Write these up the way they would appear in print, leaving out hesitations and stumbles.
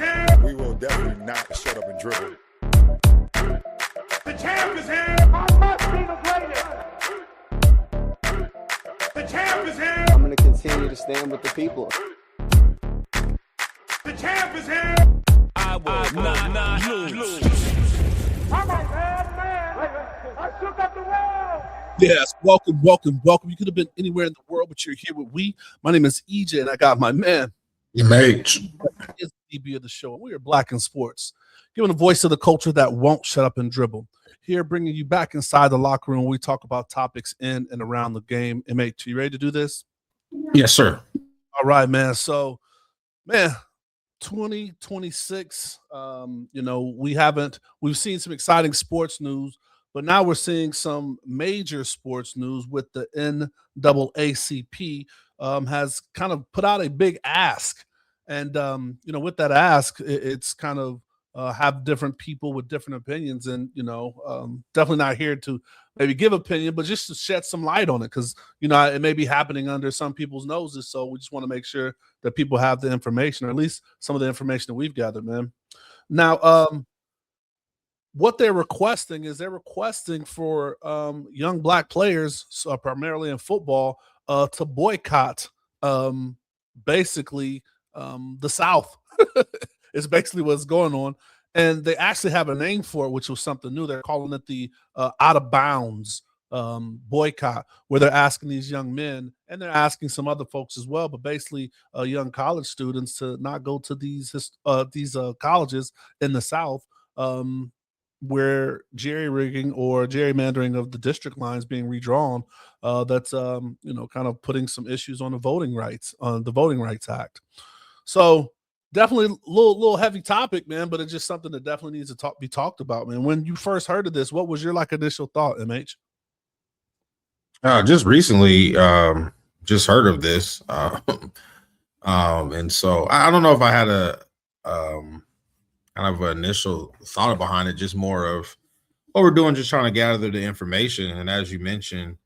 here. We will definitely not shut up and dribble. The champ is here. I must be the greatest. The champ is here. I'm going to continue to stand with the people. The champ is here. I will not lose. I'm a bad man. I shook up the world. Yes, welcome. You could have been anywhere in the world, but you're here with we. My name is EJ, and I got my man. Mate. Is the DB of the show. We are Black in Sports, giving a voice to the culture that won't shut up and dribble. Here, bringing you back inside the locker room. We talk about topics in and around the game. Mate, you ready to do this? Yes, sir. All right, man. So, 2026. We've seen some exciting sports news, but now we're seeing some major sports news with the NAACP has kind of put out a big ask. And, with that ask, it's kind of have different people with different opinions and, definitely not here to maybe give opinion, but just to shed some light on it because, it may be happening under some people's noses. So we just want to make sure that people have the information, or at least some of the information that we've gathered, man. Now, what they're requesting for young Black players, primarily in football, to boycott basically the South. It's basically what's going on. And they actually have a name for it, which was something new. They're calling it the out of bounds boycott, where they're asking these young men, and they're asking some other folks as well, but basically young college students to not go to these colleges in the South where jerry-rigging or gerrymandering of the district lines being redrawn. That's kind of putting some issues on the Voting Rights Act. So definitely a little heavy topic, man, but it's just something that definitely needs to be talked about, man. When you first heard of this, what was your initial thought, MH? Just recently, just heard of this, and so I don't know if I had a kind of an initial thought behind it. Just more of what we're doing, just trying to gather the information. And as you mentioned,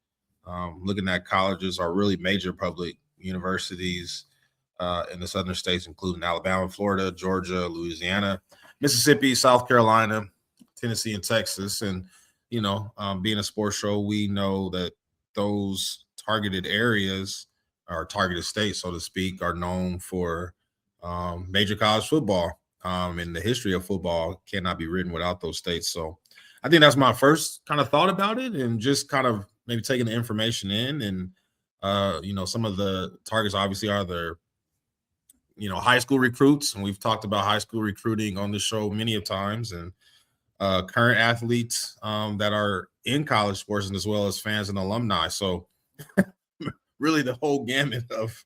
looking at colleges are really major public universities in the southern states, including Alabama, Florida, Georgia, Louisiana, Mississippi, South Carolina, Tennessee, and Texas. And, being a sports show, we know that those targeted areas or targeted states, so to speak, are known for major college football. And the history of football cannot be written without those states. So I think that's my first kind of thought about it, and just kind of maybe taking the information in. And, some of the targets obviously are their high school recruits, and we've talked about high school recruiting on the show many of times, and current athletes that are in college sports, and as well as fans and alumni. So really the whole gamut of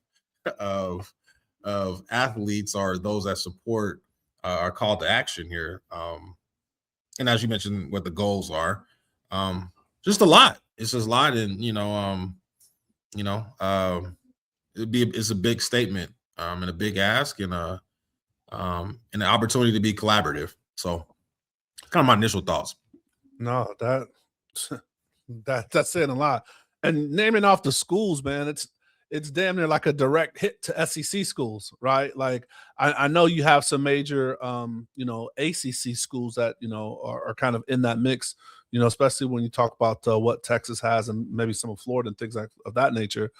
athletes are those that support are called to action here. And as you mentioned, what the goals are, just a lot. It's just a lot, and it's a big statement. And a big ask, and an opportunity to be collaborative. So, kind of my initial thoughts. No, that's saying a lot. And naming off the schools, man, it's damn near like a direct hit to SEC schools, right? Like I know you have some major, ACC schools that are kind of in that mix. Especially when you talk about what Texas has and maybe some of Florida and things of that nature.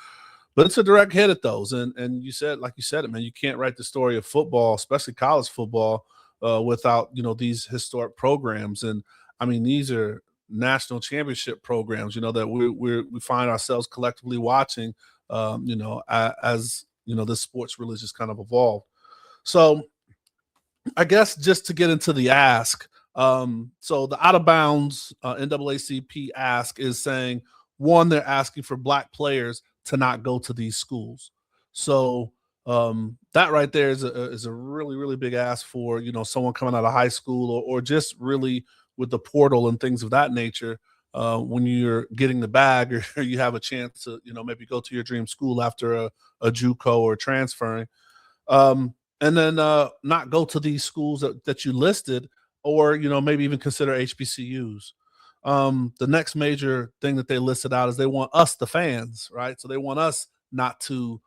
But it's a direct hit at those. And you said it, man, you can't write the story of football, especially college football, without, these historic programs. And I mean, these are national championship programs, that we find ourselves collectively watching, as, this sports really just kind of evolved. So I guess just to get into the ask, so the out of bounds NAACP ask is saying, one, they're asking for Black players to not go to these schools. So that right there is a really, really big ask for, someone coming out of high school or just really with the portal and things of that nature. When you're getting the bag or you have a chance to, maybe go to your dream school after a JUCO or transferring, and then not go to these schools that you listed, or, maybe even consider HBCUs. The next major thing that they listed out is they want us, the fans, right? So they want us not to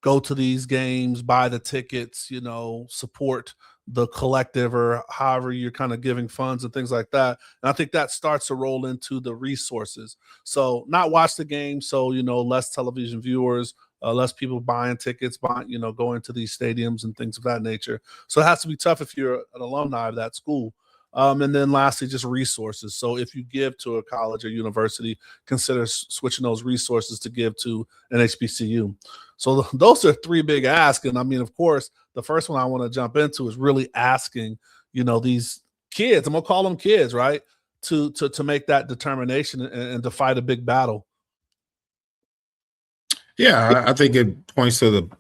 go to these games, buy the tickets, you know, support the collective or however you're kind of giving funds and things like that. And I think that starts to roll into the resources. So not watch the game. So, you know, less television viewers, less people buying tickets, buying, you know, going to these stadiums and things of that nature. So it has to be tough if you're an alumni of that school. And then lastly, just resources. So if you give to a college or university, consider switching those resources to give to an HBCU. So those are three big asks. And I mean, of course, the first one I want to jump into is really asking, you know, these kids, I'm gonna call them kids, right? To make that determination and to fight a big battle. Yeah, I think it points to the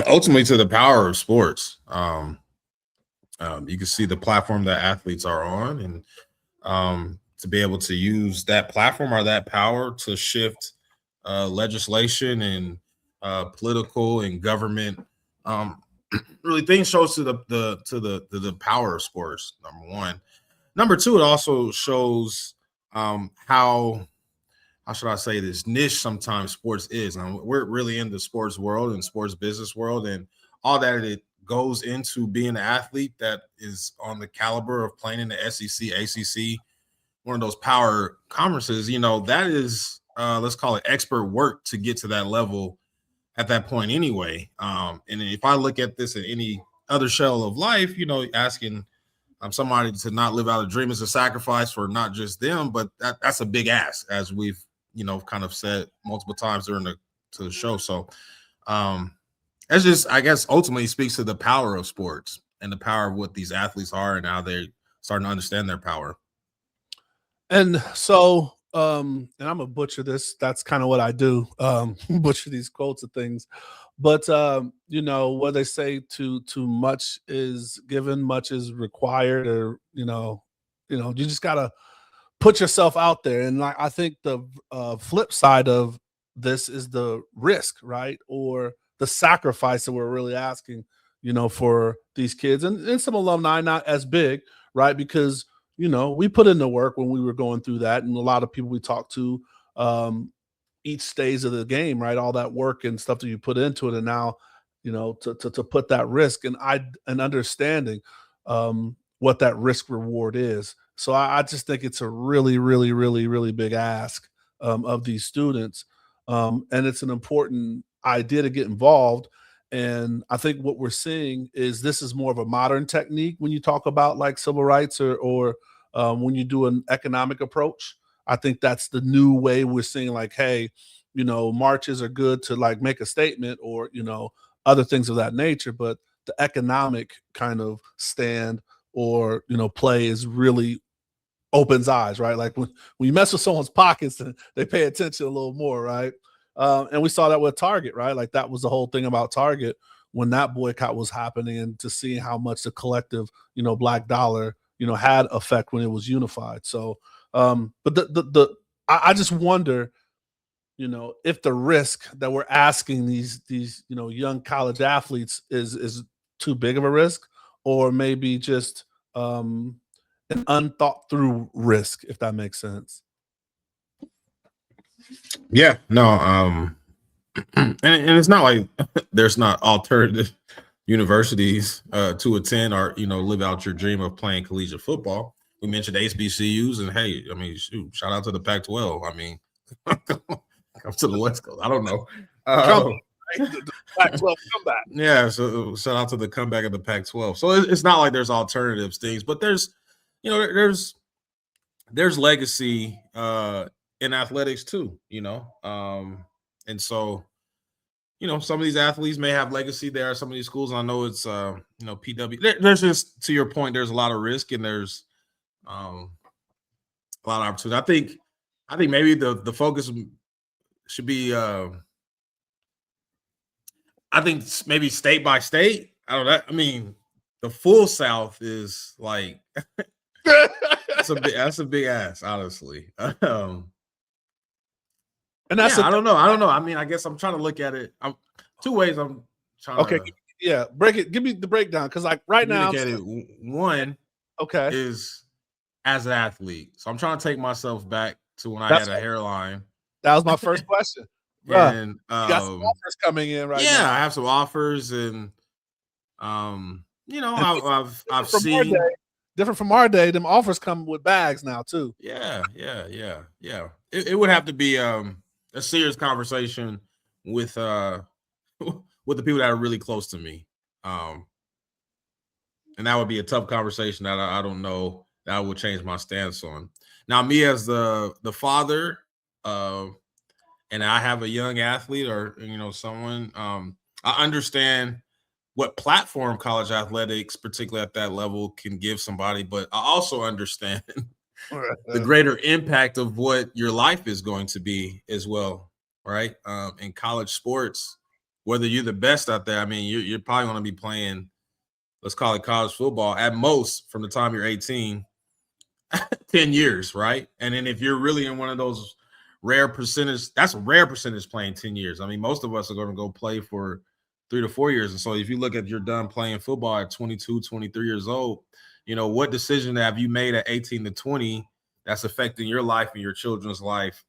ultimately to the power of sports. You can see the platform that athletes are on, and to be able to use that platform or that power to shift legislation and political and government really things shows to the power of sports. Number one. Number two, it also shows how should I say this, niche sometimes sports is. And we're really in the sports world and sports business world and all that it goes into being an athlete that is on the caliber of playing in the SEC, ACC, one of those power conferences. You know, that is let's call it expert work to get to that level at that point anyway. And if I look at this in any other shell of life, you know, asking somebody to not live out a dream is a sacrifice for not just them, but that's a big ask, as we've, you know, kind of said multiple times during the show. So that's just, I guess, ultimately speaks to the power of sports and the power of what these athletes are and how they're starting to understand their power. And so, and I'm gonna butcher this. That's kind of what I do, butcher these quotes and things. But you know what they say: too much is given, much is required, or you just gotta put yourself out there. And like, I think the flip side of this is the risk, right, or the sacrifice that we're really asking, you know, for these kids and some alumni, not as big, right, because you know we put in the work when we were going through that, and a lot of people we talked to each stage of the game, right, all that work and stuff that you put into it, and now you know to put that risk and understanding what that risk reward is. So I just think it's a really, really, really, really big ask of these students, and it's an important idea to get involved. And I think what we're seeing is this is more of a modern technique when you talk about like civil rights or when you do an economic approach. I think that's the new way we're seeing, like, hey, you know, marches are good to like make a statement or, you know, other things of that nature. But the economic kind of stand or, you know, play is really opens eyes, right? Like when you mess with someone's pockets, then they pay attention a little more, right? And we saw that with Target, right? Like that was the whole thing about Target when that boycott was happening, and to see how much the collective, you know, Black dollar, you know, had effect when it was unified. So, but I just wonder, you know, if the risk that we're asking these you know young college athletes is too big of a risk, or maybe just an unthought through risk, if that makes sense. Yeah, no, and it's not like there's not alternative universities to attend or, you know, live out your dream of playing collegiate football. We mentioned HBCUs, and hey, I mean, shoot, shout out to the Pac-12. I mean, come to the West Coast. I don't know. The Pac-12 comeback. Yeah, so shout out to the comeback of the Pac-12. So it's not like there's alternatives things, but there's, you know, there's legacy in athletics too, you know. And so, you know, some of these athletes may have legacy there. Some of these schools, I know it's you know, PW. There's just, to your point, there's a lot of risk and there's a lot of opportunity. I think maybe the focus should be I think maybe state by state. I don't know. I mean, the full South is like that's a big ass, honestly. And that's I don't know. I mean, I guess I'm trying to look at it. I'm two ways. I'm trying. Okay, yeah. Break it. Give me the breakdown, because like right now, one is as an athlete. So I'm trying to take myself back to when I had a hairline. That was my first question. Bruh, and you got some offers coming in right yeah, now. I have some offers, and you know, And I've from our seen. day, different from our day, them offers come with bags now too. Yeah. It would have to be a serious conversation with with the people that are really close to me. And that would be a tough conversation that I don't know that I would change my stance on. Now, me as the father, and I have a young athlete, or someone, I understand what platform college athletics, particularly at that level, can give somebody, but I also understand the greater impact of what your life is going to be as well, right? In college sports, whether you're the best out there, I mean, you're probably going to be playing, let's call it college football, at most from the time you're 18, 10 years, right? And then if you're really in one of those rare percentage, that's a rare percentage playing 10 years. I mean, most of us are going to go play for 3 to 4 years. And so if you look at you're done playing football at 22, 23 years old, what decision have you made at 18 to 20 that's affecting your life and your children's life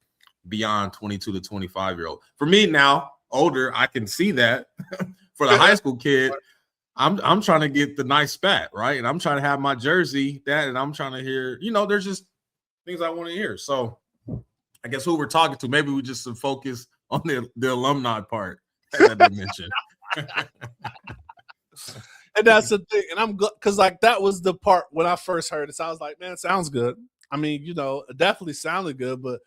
beyond 22 to 25-year-old? For me now, older, I can see that. For the high school kid, I'm trying to get the nice spat, right? And I'm trying to have my jersey, and I'm trying to hear, there's just things I want to hear. So I guess who we're talking to, maybe we just focus on the alumni part that they mentioned. And that's the thing. And I'm good because that was the part when I first heard it. So I was like, man, it sounds good. I mean, it definitely sounded good, but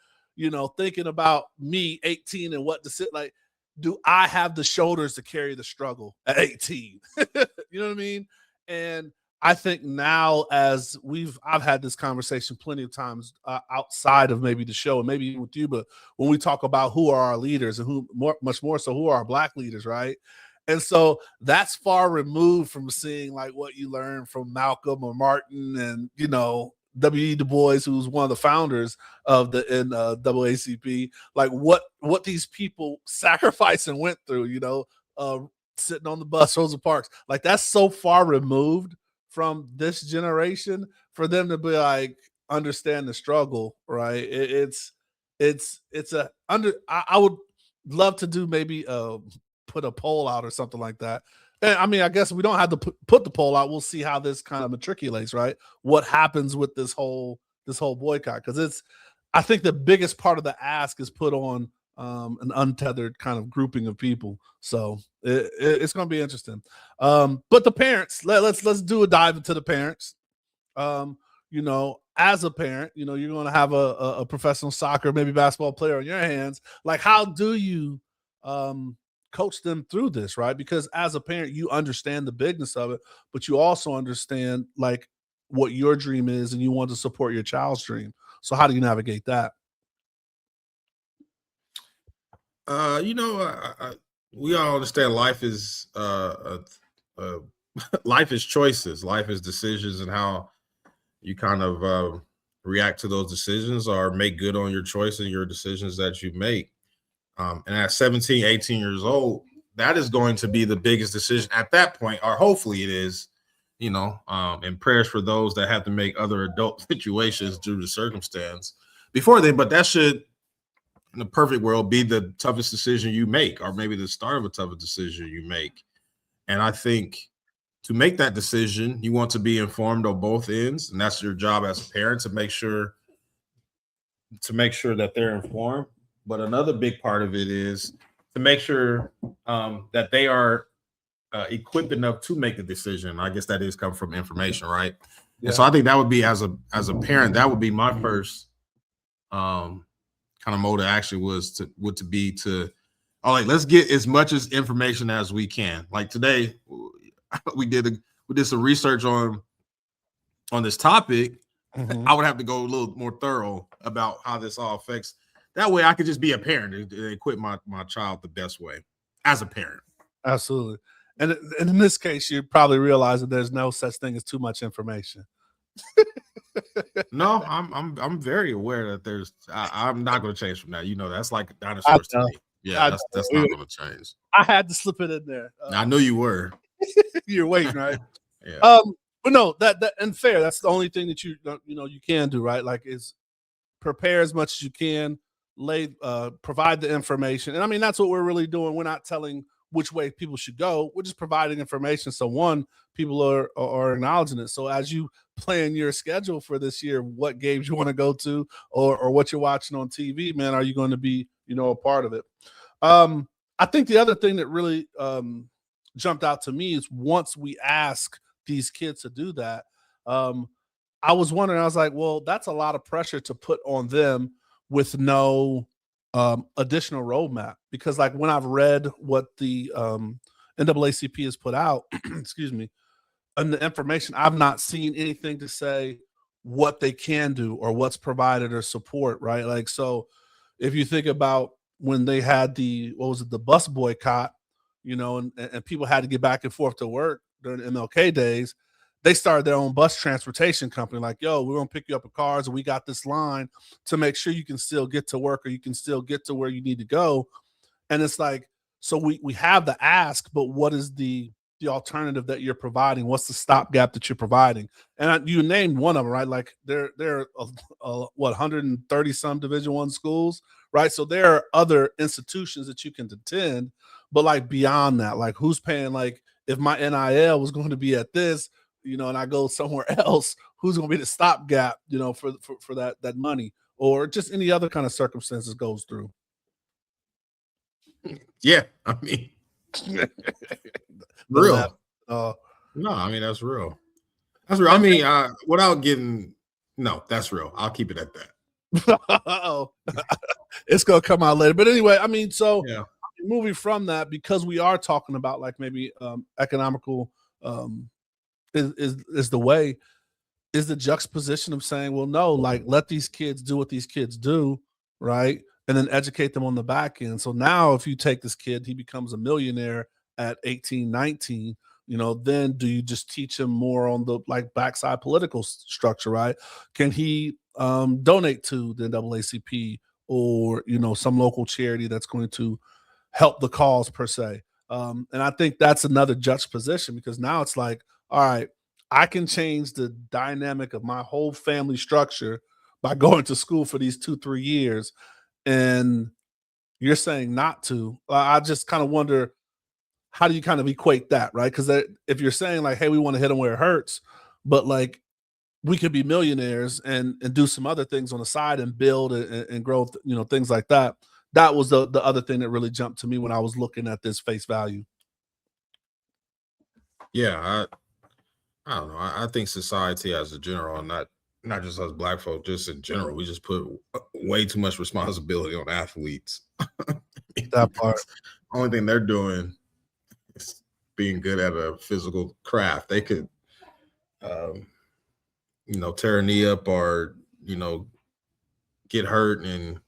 thinking about me 18 and what to sit like, do I have the shoulders to carry the struggle at 18? You know what I mean? And I think now I've had this conversation plenty of times outside of maybe the show and maybe even with you, but when we talk about who are our leaders and much more so who are our Black leaders, right? And so that's far removed from seeing like what you learned from Malcolm or Martin and, W.E. Du Bois, who's one of the founders of the NAACP, like what these people sacrificed and went through, sitting on the bus, Rosa Parks, like that's so far removed from this generation for them to be like, understand the struggle, right? I would love to do maybe put a poll out or something like that. And I mean, I guess we don't have to put the poll out. We'll see how this kind of matriculates, right? What happens with this whole boycott? Because I think the biggest part of the ask is put on an untethered kind of grouping of people. So it's going to be interesting. But the parents, let's do a dive into the parents. As a parent, you're going to have a professional soccer, maybe basketball player on your hands. Like, how do you coach them through this, right? Because as a parent, you understand the bigness of it, but you also understand like what your dream is and you want to support your child's dream. So how do you navigate that? We all understand life is life is choices, life is decisions, and how you kind of react to those decisions or make good on your choice and your decisions that you make. And at 17, 18 years old, that is going to be the biggest decision at that point, or hopefully it is, and prayers for those that have to make other adult situations due to circumstance before then. But that should, in the perfect world, be the toughest decision you make, or maybe the start of a tougher decision you make. And I think to make that decision, you want to be informed on both ends. And that's your job as a parent, to make sure that they're informed. But another big part of it is to make sure that they are equipped enough to make the decision. I guess that is come from information, right? Yeah. And so I think that would be, as a parent, that would be my first kind of mode of action let's get as much as information as we can. Like today, we did some research on this topic. Mm-hmm. I would have to go a little more thorough about how this all affects. That way I could just be a parent and equip my child the best way as a parent. Absolutely. And in this case, you probably realize that there's no such thing as too much information. No, I'm very aware that I'm not going to change from that. That's like dinosaurs to me. Yeah, that's not going to change. I had to slip it in there. I knew you were. You're waiting, right? Yeah. But no, that and fair. That's the only thing that you can do, right? Like, is prepare as much as you can provide the information. And I mean, that's what we're really doing. We're not telling which way people should go. We're just providing information. So one, people are acknowledging it. So as you plan your schedule for this year, what games you want to go to, or what you're watching on TV, man, are you going to be, a part of it? I think the other thing that really jumped out to me is once we ask these kids to do that, I was wondering, I was like, well, that's a lot of pressure to put on them with no additional roadmap. Because like when I've read what the NAACP has put out, excuse me, and the information, I've not seen anything to say what they can do or what's provided or support, right? Like, so if you think about when they had the bus boycott, and people had to get back and forth to work during the MLK days, they started their own bus transportation company. Like, yo, we're gonna pick you up in cars, and we got this line to make sure you can still get to work or you can still get to where you need to go. And it's like, so we have the ask, but what is the alternative that you're providing? What's the stopgap that you're providing? And you named one of them, right? Like there are 130 some Division I schools, right? So there are other institutions that you can attend, but like beyond that, like who's paying? Like if my NIL was going to be at this, and I go somewhere else, who's going to be the stopgap, for that money, or just any other kind of circumstances goes through? Yeah, I mean, real. No, I mean that's real. That's real. I mean, without getting, no, that's real. I'll keep it at that. Uh-oh. It's gonna come out later, but anyway, I mean, so yeah. Moving from that, because we are talking about like maybe economical is the way, is the juxtaposition of saying, well, no, like let these kids do what these kids do, right? And then educate them on the back end. So now if you take this kid, he becomes a millionaire at 18, 19, then do you just teach him more on the like backside political structure, right? Can he donate to the NAACP or, some local charity that's going to help the cause per se? And I think that's another juxtaposition, because now it's like, all right, I can change the dynamic of my whole family structure by going to school for these 2-3 years. And you're saying not to. I just kind of wonder, how do you kind of equate that, right? Because if you're saying like, hey, we want to hit them where it hurts, but like we could be millionaires and do some other things on the side and build and grow, things like that. That was the other thing that really jumped to me when I was looking at this face value. Yeah, I don't know. I think society as a general, not just us Black folk, just in general, we just put way too much responsibility on athletes. That part. Only thing they're doing is being good at a physical craft. They could, tear a knee up or, get hurt and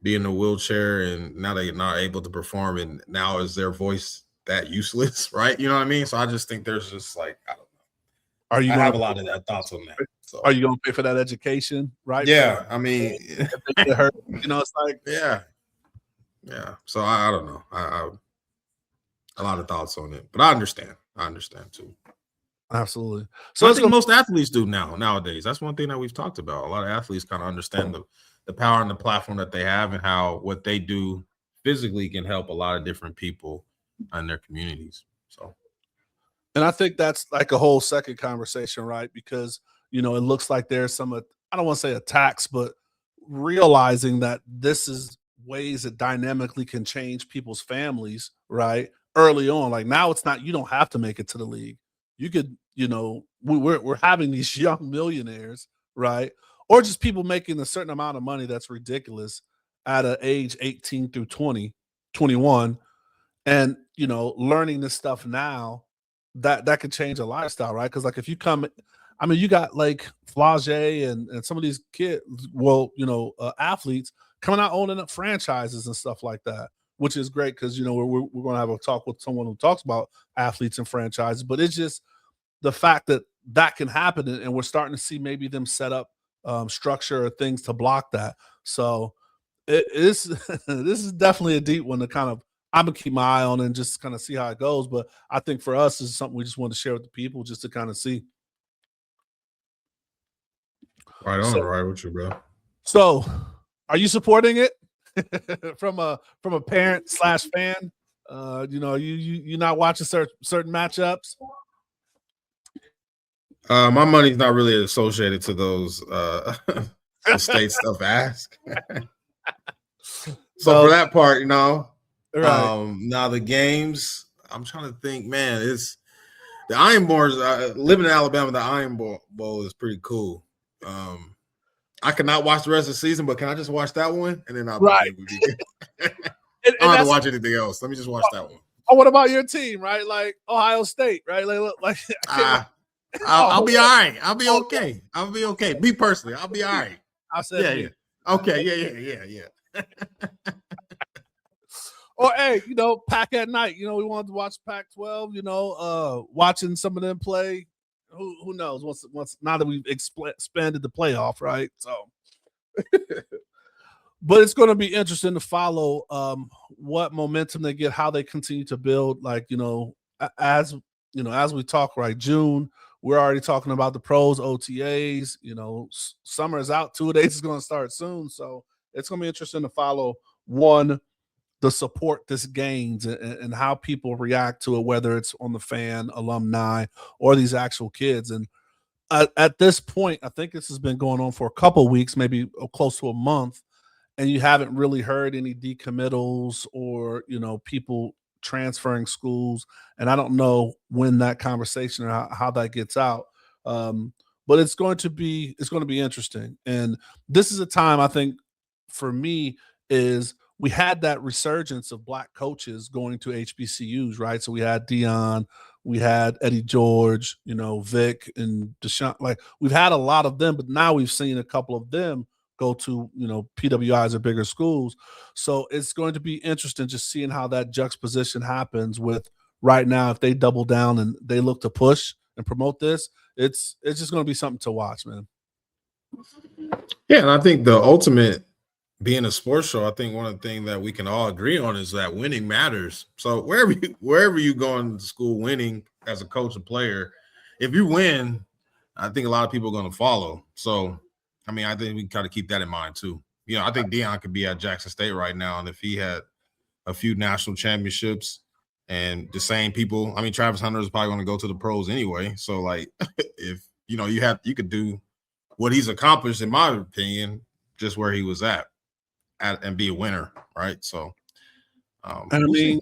be in a wheelchair, and now they're not able to perform. And now is their voice that useless, right? You know what I mean? So I just think there's just like, I don't know. I have a lot of that thoughts on that. So. Are you going to pay for that education, right? Yeah, I mean, it hurt, it's like, yeah. So I don't know. I a lot of thoughts on it, but I understand too. Absolutely. So I think most athletes do nowadays. That's one thing that we've talked about. A lot of athletes kind of understand the power and the platform that they have, and how what they do physically can help a lot of different people in their communities. So. And I think that's like a whole second conversation, right? Because, it looks like there's some, I don't want to say attacks, but realizing that this is ways that dynamically can change people's families, right? Early on. Like now it's not, you don't have to make it to the league. You could, we're having these young millionaires, right? Or just people making a certain amount of money that's ridiculous at an age 18 through 20, 21, and, learning this stuff now, that could change a lifestyle, right? Because like if you come, I mean, you got like Flage and some of these kids, athletes coming out owning up franchises and stuff like that, which is great because, we're going to have a talk with someone who talks about athletes and franchises. But it's just the fact that can happen, and we're starting to see maybe them set up structure or things to block that. So this is definitely a deep one to kind of, I'm gonna keep my eye on and just kind of see how it goes. But I think for us, this is something we just want to share with the people, just to kind of see. Right on, right with you, bro. So, are you supporting it? from a parent / fan? You not watching certain matchups? My money's not really associated to those the state stuff ask. So for that part, Right. Now the games, I'm trying to think, man, it's the Iron Bowls. Living in Alabama, the Iron Bowl is pretty cool. I cannot watch the rest of the season, but can I just watch that one? And then I'll be good. And I don't have to watch anything else. Let me just watch that one. Oh, what about your team, right? Like Ohio State, right? I'll be all right. I'll be okay. I'll be okay. Me personally, I'll be all right. I said, yeah. Okay, yeah. Or hey, Pac at night. We wanted to watch Pac-12. Watching some of them play. Who knows? Once now that we've expanded the playoff, right? So, but it's going to be interesting to follow what momentum they get, how they continue to build. Like as we talk, right? June. We're already talking about the pros, OTAs. Summer is out. 2 days is going to start soon. So it's going to be interesting to follow the support this gains and how people react to it, whether it's on the fan, alumni, or these actual kids. And at this point, I think this has been going on for a couple of weeks, maybe close to a month, and you haven't really heard any decommittals or, people transferring schools. And I don't know when that conversation or how that gets out. But it's going to be interesting. And this is a time, I think, for me, is we had that resurgence of Black coaches going to HBCUs, right? So we had Dion, we had Eddie George, Vic and Deshaun. Like we've had a lot of them, but now we've seen a couple of them go to, PWIs or bigger schools. So it's going to be interesting just seeing how that juxtaposition happens with right now. If they double down and they look to push and promote this, it's just going to be something to watch, man. Yeah, and I think the ultimate, being a sports show, I think one of the things that we can all agree on is that winning matters. So wherever you going to school winning as a coach or player, if you win, I think a lot of people are going to follow. So, I think we kind of keep that in mind too. I think Dion could be at Jackson State right now, and if he had a few national championships and the same people, Travis Hunter is probably going to go to the pros anyway. So, like, if you could do what he's accomplished, in my opinion, just where he was at and be a winner, right? So, and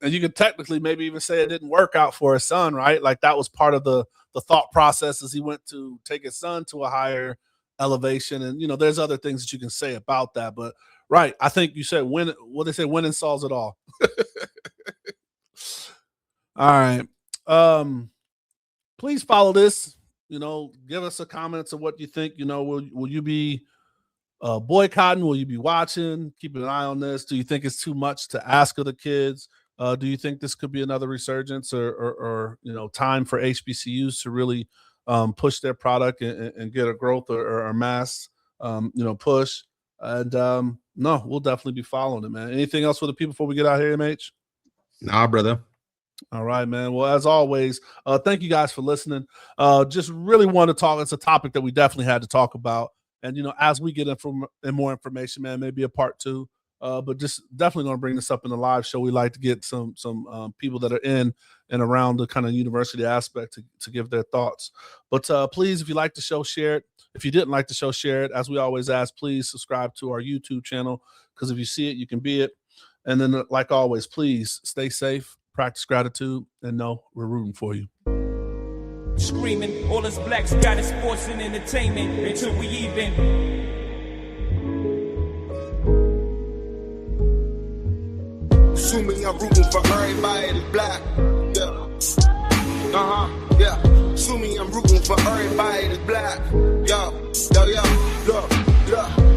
you could technically maybe even say it didn't work out for his son, right? Like that was part of the thought process as he went to take his son to a higher elevation. And there's other things that you can say about that, but right, I think you said winning solves it all. All right, please follow this. Give us a comments of what you think. Will you be boycotting? Will you be watching? Keeping an eye on this. Do you think it's too much to ask of the kids? Do you think this could be another resurgence or time for HBCUs to really push their product and get a growth or a mass push? And no, we'll definitely be following it, man. Anything else for the people before we get out here, MH? Nah, brother. All right, man. Well, as always, thank you guys for listening. Just really want to talk. It's a topic that we definitely had to talk about. And, as we get in more information, man, maybe a part 2. But just definitely going to bring this up in the live show. We like to get some people that are in and around the kind of university aspect to give their thoughts. But please, if you like the show, share it. If you didn't like the show, share it. As we always ask, please subscribe to our YouTube channel, because if you see it, you can be it. And then, like always, please stay safe, practice gratitude, and know we're rooting for you. Screaming, all us blacks got is sports and entertainment until we even. Assuming I'm rooting for everybody that's black. Yeah. Yeah. Assuming I'm rooting for everybody that's black. Yo.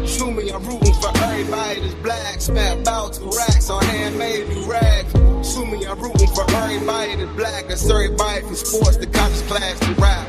Assuming I'm rooting for everybody that's black. Spent about 2 racks on handmade new rags. Assuming I'm rooting for everybody that's black. That's everybody from sports to college class to rap.